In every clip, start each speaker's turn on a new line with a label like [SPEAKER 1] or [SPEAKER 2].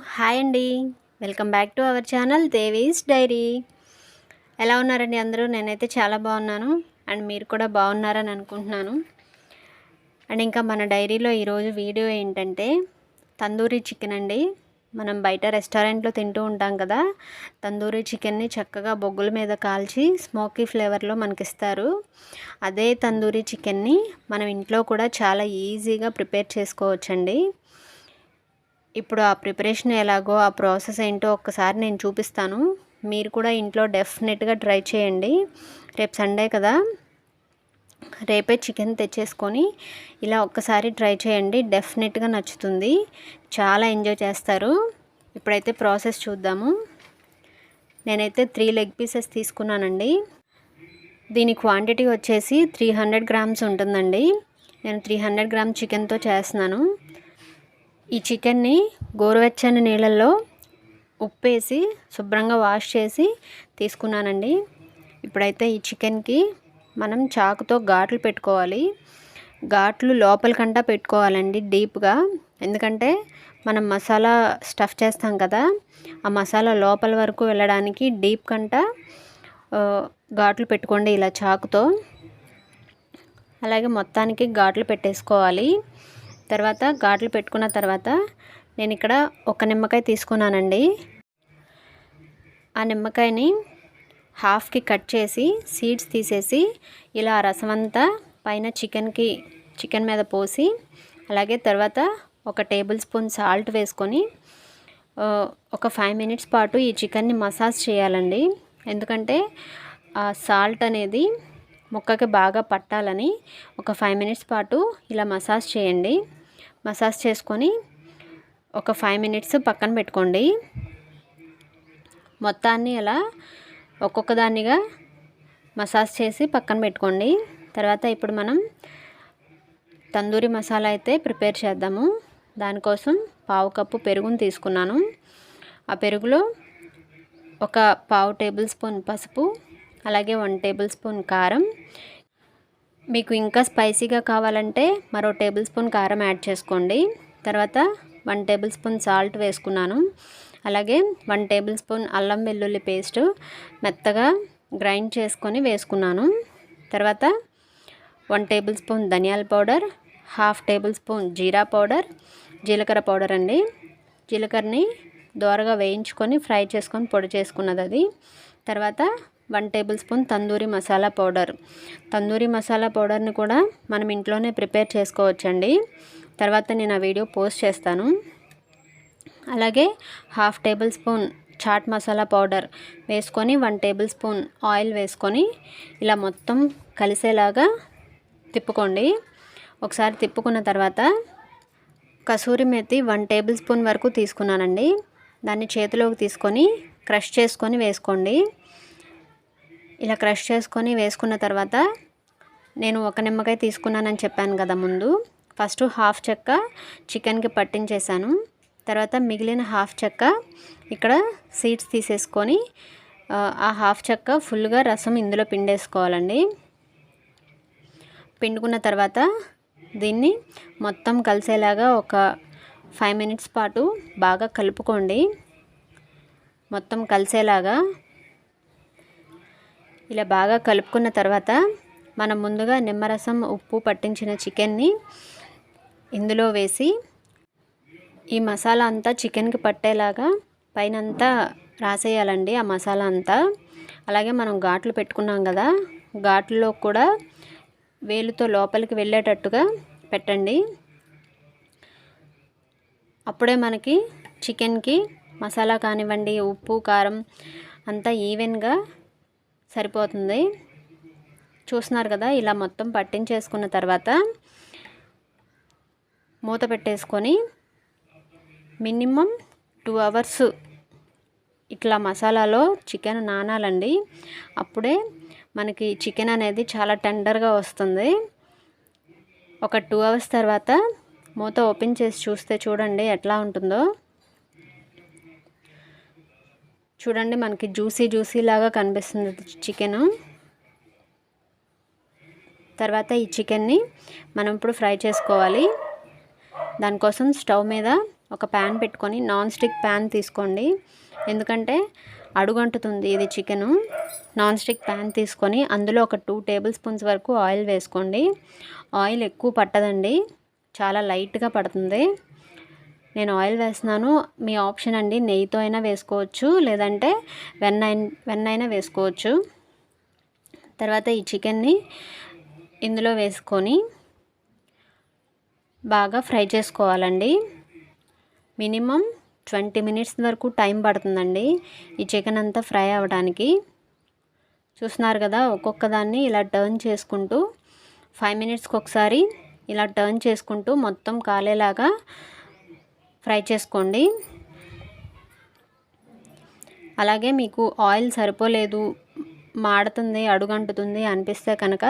[SPEAKER 1] Hi అండి. Welcome back to our channel Devi's diary. ఎలా ఉన్నారండి అందరూ? నేనైతే చాలా బాగున్నాను అండ్ మీరు కూడా బాగున్నారని అనుకుంటున్నాను. అండ్ ఇంకా మన డైరీలో ఈరోజు వీడియో ఏంటంటే తందూరీ చికెన్ అండి. మనం బయట రెస్టారెంట్లో తింటూ ఉంటాం కదా, తందూరీ చికెన్ని చక్కగా బొగ్గుల మీద కాల్చి స్మోకీ ఫ్లేవర్లో మనకిస్తారు. అదే తందూరీ చికెన్ని మనం ఇంట్లో కూడా చాలా ఈజీగా ప్రిపేర్ చేసుకోవచ్చండి. ఇప్పుడు ఆ ప్రిపరేషన్ ఎలాగో, ఆ ప్రాసెస్ ఏంటో ఒక్కసారి నేను చూపిస్తాను. మీరు కూడా ఇంట్లో డెఫినెట్గా ట్రై చేయండి. రేపు సండే కదా, రేపే చికెన్ తెచ్చేసుకొని ఇలా ఒక్కసారి ట్రై చేయండి. డెఫినెట్గా నచ్చుతుంది, చాలా ఎంజాయ్ చేస్తారు. ఇప్పుడైతే ప్రాసెస్ చూద్దాము. నేనైతే 3 లెగ్ పీసెస్ తీసుకున్నానండి. దీని క్వాంటిటీ వచ్చేసి 300 గ్రామ్స్ ఉంటుందండి. నేను 300 గ్రామ్ చికెన్తో చేస్తున్నాను. ఈ చికెన్ని గోరువెచ్చని నీళ్ళల్లో ఉప్పేసి శుభ్రంగా వాష్ చేసి తీసుకున్నానండి. ఇప్పుడైతే ఈ చికెన్కి మనం చాకుతో ఘాట్లు పెట్టుకోవాలి. ఘాట్లు లోపలికంటా పెట్టుకోవాలండి డీప్గా, ఎందుకంటే మనం మసాలా స్టఫ్ చేస్తాం కదా, ఆ మసాలా లోపల వరకు వెళ్ళడానికి డీప్ కంటా ఘాట్లు పెట్టుకోండి ఇలా చాకుతో. అలాగే మొత్తానికి ఘాట్లు పెట్టేసుకోవాలి. తర్వాత ఘాట్లు పెట్టుకున్న తర్వాత నేను ఇక్కడ ఒక నిమ్మకాయ తీసుకున్నానండి. ఆ నిమ్మకాయని హాఫ్కి కట్ చేసి సీడ్స్ తీసేసి ఇలా రసం అంతా పైన చికెన్ మీద పోసి, అలాగే తర్వాత ఒక టేబుల్ స్పూన్ సాల్ట్ వేసుకొని ఒక 5 మినిట్స్ పాటు ఈ చికెన్ని మసాజ్ చేయాలండి. ఎందుకంటే ఆ సాల్ట్ అనేది ముక్కకి బాగా పట్టాలని ఒక 5 మినిట్స్ పాటు ఇలా మసాజ్ చేయండి. మసాజ్ చేసుకొని ఒక 5 మినిట్స్ పక్కన పెట్టుకోండి. మొత్తాన్ని అలా ఒక్కొక్క దానిగా మసాజ్ చేసి పక్కన పెట్టుకోండి. తర్వాత ఇప్పుడు మనం తందూరి మసాలా అయితే ప్రిపేర్ చేద్దాము. దానికోసం 1/2 కప్పు పెరుగుని తీసుకున్నాను. ఆ పెరుగులో ఒక 1/2 టేబుల్ స్పూన్ పసుపు, అలాగే 1 టేబుల్ స్పూన్ కారం. మీకు ఇంకా స్పైసీగా కావాలంటే మరో టేబుల్ స్పూన్ కారం యాడ్ చేసుకోండి. తర్వాత 1 టేబుల్ స్పూన్ సాల్ట్ వేసుకున్నాను. అలాగే 1 టేబుల్ స్పూన్ అల్లం వెల్లుల్లి పేస్ట్ మెత్తగా గ్రైండ్ చేసుకొని వేసుకున్నాను. తర్వాత 1 టేబుల్ స్పూన్ ధనియాల పౌడర్, 1/2 టేబుల్ స్పూన్ జీరా పౌడర్, జీలకర్ర పౌడర్ అండి. జీలకర్రని దోరగా వేయించుకొని ఫ్రై చేసుకొని పొడి చేసుకున్నది అది. తర్వాత 1 table spoon tandoori masala powder. Tandoori masala పౌడర్ని కూడా మనం ఇంట్లోనే ప్రిపేర్ చేసుకోవచ్చండి. తర్వాత నేను ఆ వీడియో పోస్ట్ చేస్తాను. అలాగే 1/2 table spoon chaat masala powder వేసుకొని 1 టేబుల్ స్పూన్ ఆయిల్ వేసుకొని ఇలా మొత్తం కలిసేలాగా తిప్పుకోండి. ఒకసారి తిప్పుకున్న తర్వాత కసూరి మేతి 1 టేబుల్ స్పూన్ వరకు తీసుకున్నానండి. దాన్ని చేతిలోకి తీసుకొని క్రష్ చేసుకొని వేసుకోండి. ఇలా క్రష్ చేసుకొని వేసుకున్న తర్వాత నేను ఒక నిమ్మకాయ తీసుకున్నానని చెప్పాను కదా ముందు. ఫస్ట్ 1/2 చెక్క చికెన్కి పట్టించేసాను. తర్వాత మిగిలిన 1/2 చెక్క ఇక్కడ సీడ్స్ తీసేసుకొని ఆ 1/2 చెక్క ఫుల్గా రసం ఇందులో పిండేసుకోవాలండి. పిండుకున్న తర్వాత దీన్ని మొత్తం కలిసేలాగా ఒక 5 మినిట్స్ పాటు బాగా కలుపుకోండి. మొత్తం కలిసేలాగా ఇలా బాగా కలుపుకున్న తర్వాత మనం ముందుగా నిమ్మరసం ఉప్పు పట్టించిన చికెన్ని ఇందులో వేసి ఈ మసాలా అంతా చికెన్కి పట్టేలాగా పైనంతా రాసేయాలండి ఆ మసాలా అంతా. అలాగే మనం ఘాట్లు పెట్టుకున్నాం కదా, ఘాట్లలో కూడా వేలుతో లోపలికి వెళ్ళేటట్టుగా పెట్టండి. అప్పుడే మనకి చికెన్కి మసాలా కానివ్వండి, ఉప్పు కారం అంతా ఈవెన్గా సరిపోతుంది. చూస్తున్నారు కదా, ఇలా మొత్తం పట్టించేసుకున్న తర్వాత మూత పెట్టేసుకొని మినిమం 2 అవర్స్ ఇట్లా మసాలాలో చికెన్ నానాలండి. అప్పుడే మనకి చికెన్ అనేది చాలా టెండర్గా వస్తుంది. ఒక 2 అవర్స్ తర్వాత మూత ఓపెన్ చేసి చూస్తే చూడండి ఎట్లా ఉంటుందో. చూడండి, మనకి జ్యూసీ లాగా కనిపిస్తుంది చికెను. తర్వాత ఈ చికెన్ని మనం ఇప్పుడు ఫ్రై చేసుకోవాలి. దానికోసం స్టవ్ మీద ఒక ప్యాన్ పెట్టుకొని నాన్ స్టిక్ ప్యాన్ తీసుకోండి, ఎందుకంటే అడుగంటుతుంది ఇది చికెను. నాన్ స్టిక్ ప్యాన్ తీసుకొని అందులో ఒక 2 టేబుల్ స్పూన్స్ వరకు ఆయిల్ వేసుకోండి. ఆయిల్ ఎక్కువ పట్టదండి, చాలా లైట్గా పడుతుంది. నేను ఆయిల్ వేస్తున్నాను, మీ ఆప్షన్ అండి. నెయ్యితో అయినా వేసుకోవచ్చు, లేదంటే వెన్న అయినా వేసుకోవచ్చు. తర్వాత ఈ చికెన్ని ఇందులో వేసుకొని బాగా ఫ్రై చేసుకోవాలండి. మినిమం 20 మినిట్స్ వరకు టైం పడుతుందండి ఈ చికెన్ అంతా ఫ్రై అవ్వడానికి. చూస్తున్నారు కదా, ఒక్కొక్క దాన్ని ఇలా టర్న్ చేసుకుంటూ 5 మినిట్స్కి ఒకసారి ఇలా టర్న్ చేసుకుంటూ మొత్తం కాలేలాగా ఫ్రై చేసుకోండి. అలాగే మీకు ఆయిల్ సరిపోలేదు, మాడుతుంది, అడుగంటుతుంది అనిపిస్తే కనుక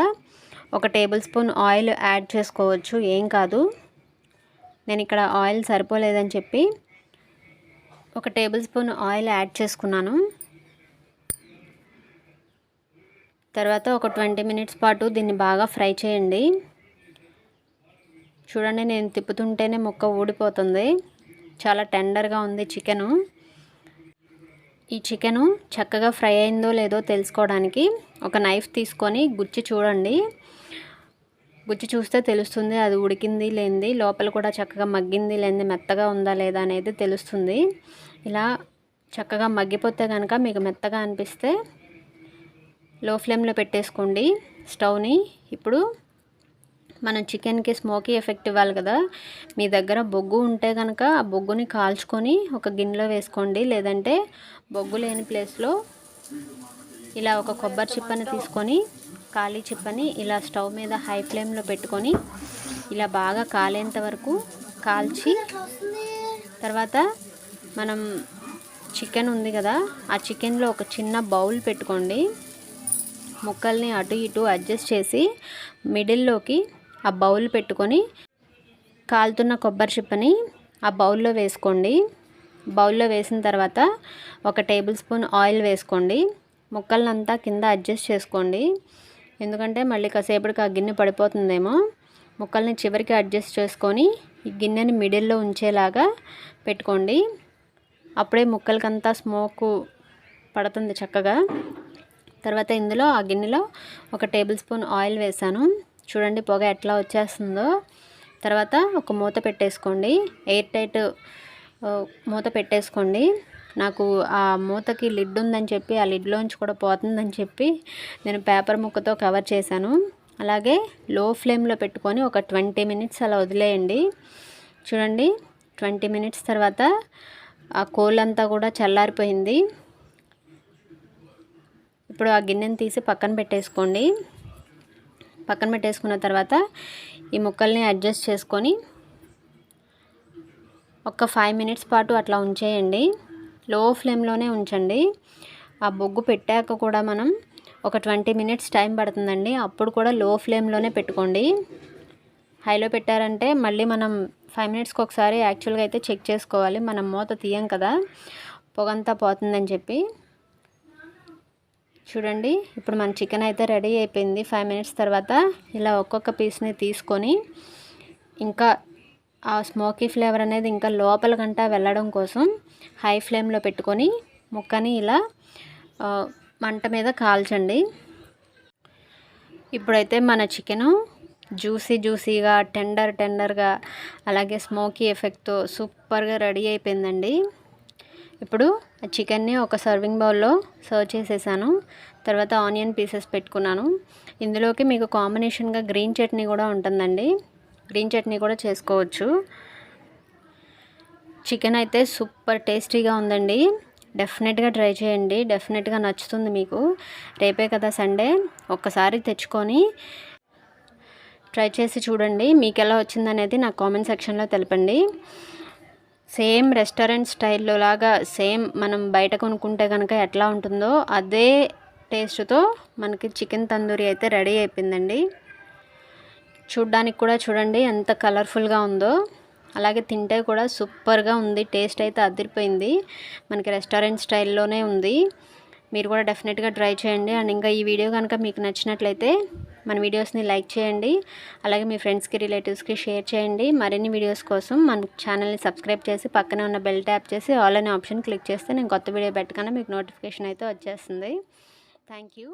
[SPEAKER 1] 1 టేబుల్ స్పూన్ ఆయిల్ యాడ్ చేసుకోవచ్చు, ఏం కాదు. నేను ఇక్కడ ఆయిల్ సరిపోలేదని చెప్పి 1 టేబుల్ స్పూన్ ఆయిల్ యాడ్ చేసుకున్నాను. తర్వాత ఒక 20 మినిట్స్ పాటు దీన్ని బాగా ఫ్రై చేయండి. చూడండి, నేను తిప్పుతుంటేనే ముక్క ఊడిపోతుంది, చాలా టెండర్గా ఉంది చికెను. ఈ చికెను చక్కగా ఫ్రై అయిందో లేదో తెలుసుకోవడానికి ఒక నైఫ్ తీసుకొని గుచ్చి చూడండి. గుచ్చి చూస్తే తెలుస్తుంది అది ఉడికింది లేనిది, లోపల కూడా చక్కగా మగ్గింది లేనిది, మెత్తగా ఉందా లేదా అనేది తెలుస్తుంది. ఇలా చక్కగా మగ్గిపోతే కనుక మీకు మెత్తగా అనిపిస్తే లో ఫ్లేమ్లో పెట్టేసుకోండి స్టవ్ని. ఇప్పుడు మనం చికెన్కి స్మోకీ ఎఫెక్ట్ ఇవ్వాలి కదా, మీ దగ్గర బొగ్గు ఉంటే కనుక ఆ బొగ్గుని కాల్చుకొని ఒక గిన్నెలో వేసుకోండి, లేదంటే బొగ్గు లేని ప్లేస్లో ఇలా ఒక కొబ్బరి చిప్పని తీసుకొని, ఖాళీ చిప్పని ఇలా స్టవ్ మీద హై ఫ్లేమ్లో పెట్టుకొని ఇలా బాగా కాలేంత వరకు కాల్చి, తర్వాత మనం చికెన్ ఉంది కదా, ఆ చికెన్లో ఒక చిన్న బౌల్ పెట్టుకోండి. ముక్కల్ని అటు ఇటు అడ్జస్ట్ చేసి మిడిల్లోకి ఆ బౌల్ పెట్టుకొని కాలుతున్న కొబ్బరి చిప్పని ఆ బౌల్లో వేసుకోండి. బౌల్లో వేసిన తర్వాత 1 టేబుల్ స్పూన్ ఆయిల్ వేసుకోండి. ముక్కలనంతా కింద అడ్జస్ట్ చేసుకోండి, ఎందుకంటే మళ్ళీ కాసేపటికి ఆ గిన్నె పడిపోతుందేమో. ముక్కల్ని చివరికి అడ్జస్ట్ చేసుకొని ఈ గిన్నెని మిడిల్లో ఉంచేలాగా పెట్టుకోండి. అప్పుడే ముక్కలకంతా స్మోకు పడుతుంది చక్కగా. తర్వాత ఇందులో ఆ గిన్నెలో 1 టేబుల్ స్పూన్ ఆయిల్ వేసాను. చూడండి పొగ ఎట్లా వచ్చేస్తుందో. తర్వాత ఒక మూత పెట్టేసుకోండి, ఎయిర్ టైట్ మూత పెట్టేసుకోండి. నాకు ఆ మూతకి లిడ్ ఉందని చెప్పి, ఆ లిడ్లోంచి కూడా పోతుందని చెప్పి నేను పేపర్ ముక్కతో కవర్ చేశాను. అలాగే లో ఫ్లేమ్లో పెట్టుకొని ఒక 20 మినిట్స్ అలా వదిలేయండి. చూడండి, 20 మినిట్స్ తర్వాత ఆ కోళ్ళంతా కూడా చల్లారిపోయింది. ఇప్పుడు ఆ గిన్నెని తీసి పక్కన పెట్టేసుకోండి. పక్కన పెట్టేసుకున్న తర్వాత ఈ ముక్కల్ని అడ్జస్ట్ చేసుకొని ఒక 5 మినిట్స్ పాటు అట్లా ఉంచేయండి. లో ఫ్లేమ్లోనే ఉంచండి. ఆ బొగ్గు పెట్టాక కూడా మనం ఒక 20 మినిట్స్ టైం పడుతుందండి, అప్పుడు కూడా లో ఫ్లేమ్లోనే పెట్టుకోండి. హైలో పెట్టారంటే మళ్ళీ మనం 5 మినిట్స్కి ఒకసారి యాక్చువల్గా అయితే చెక్ చేసుకోవాలి, మనం మూత తీయం కదా, పొగంతా పోతుందని చెప్పి. చూడండి, ఇప్పుడు మన చికెన్ అయితే రెడీ అయిపోయింది. 5 మినిట్స్ తర్వాత ఇలా ఒక్కొక్క పీస్ని తీసుకొని, ఇంకా ఆ స్మోకీ ఫ్లేవర్ అనేది ఇంకా లోపలికంటా వెళ్ళడం కోసం హై ఫ్లేమ్లో పెట్టుకొని ముక్కని ఇలా మంట మీద కాల్చండి. ఇప్పుడైతే మన చికెను జ్యూసీగా టెండర్గా అలాగే స్మోకీ ఎఫెక్ట్తో సూపర్గా రెడీ అయిపోయిందండి. ఇప్పుడు ఆ చికెన్ని ఒక సర్వింగ్ బౌల్లో సర్వ్ చేసేసాను. తర్వాత ఆనియన్ పీసెస్ పెట్టుకున్నాను. ఇందులోకి మీకు కాంబినేషన్గా గ్రీన్ చట్నీ కూడా ఉంటుందండి, గ్రీన్ చట్నీ కూడా చేసుకోవచ్చు. చికెన్ అయితే సూపర్ టేస్టీగా ఉందండి, డెఫినెట్గా ట్రై చేయండి, డెఫినెట్గా నచ్చుతుంది మీకు. రేపే కదా సండే, ఒక్కసారి తెచ్చుకొని ట్రై చేసి చూడండి. మీకు ఎలా వచ్చిందనేది నాకు కామెంట్ సెక్షన్లో తెలపండి. సేమ్ రెస్టారెంట్ స్టైల్లో లాగా, సేమ్ మనం బయట కొనుక్కుంటే కనుక ఎట్లా ఉంటుందో అదే టేస్ట్తో మనకి చికెన్ తందూరి అయితే రెడీ అయిపోయిందండి. చూడ్డానికి కూడా చూడండి ఎంత కలర్ఫుల్గా ఉందో, అలాగే తింటే కూడా సూపర్గా ఉంది. టేస్ట్ అయితే అదిరిపోయింది, మనకి రెస్టారెంట్ స్టైల్లోనే ఉంది. మీరు కూడా డెఫినెట్గా ట్రై చేయండి. అండ్ ఇంకా ఈ వీడియో కనుక మీకు నచ్చినట్లయితే మన వీడియోస్ని లైక్ చేయండి, అలాగే మీ ఫ్రెండ్స్కి రిలేటివ్స్కి షేర్ చేయండి. మరిన్ని వీడియోస్ కోసం మన ఛానల్ని సబ్స్క్రైబ్ చేసి పక్కనే ఉన్న బెల్ ట్యాప్ చేసి ఆల్ అనే ఆప్షన్ క్లిక్ చేస్తే నేను కొత్త వీడియో పెట్టగానే మీకు నోటిఫికేషన్ అయితే వచ్చేస్తుంది. Thank you.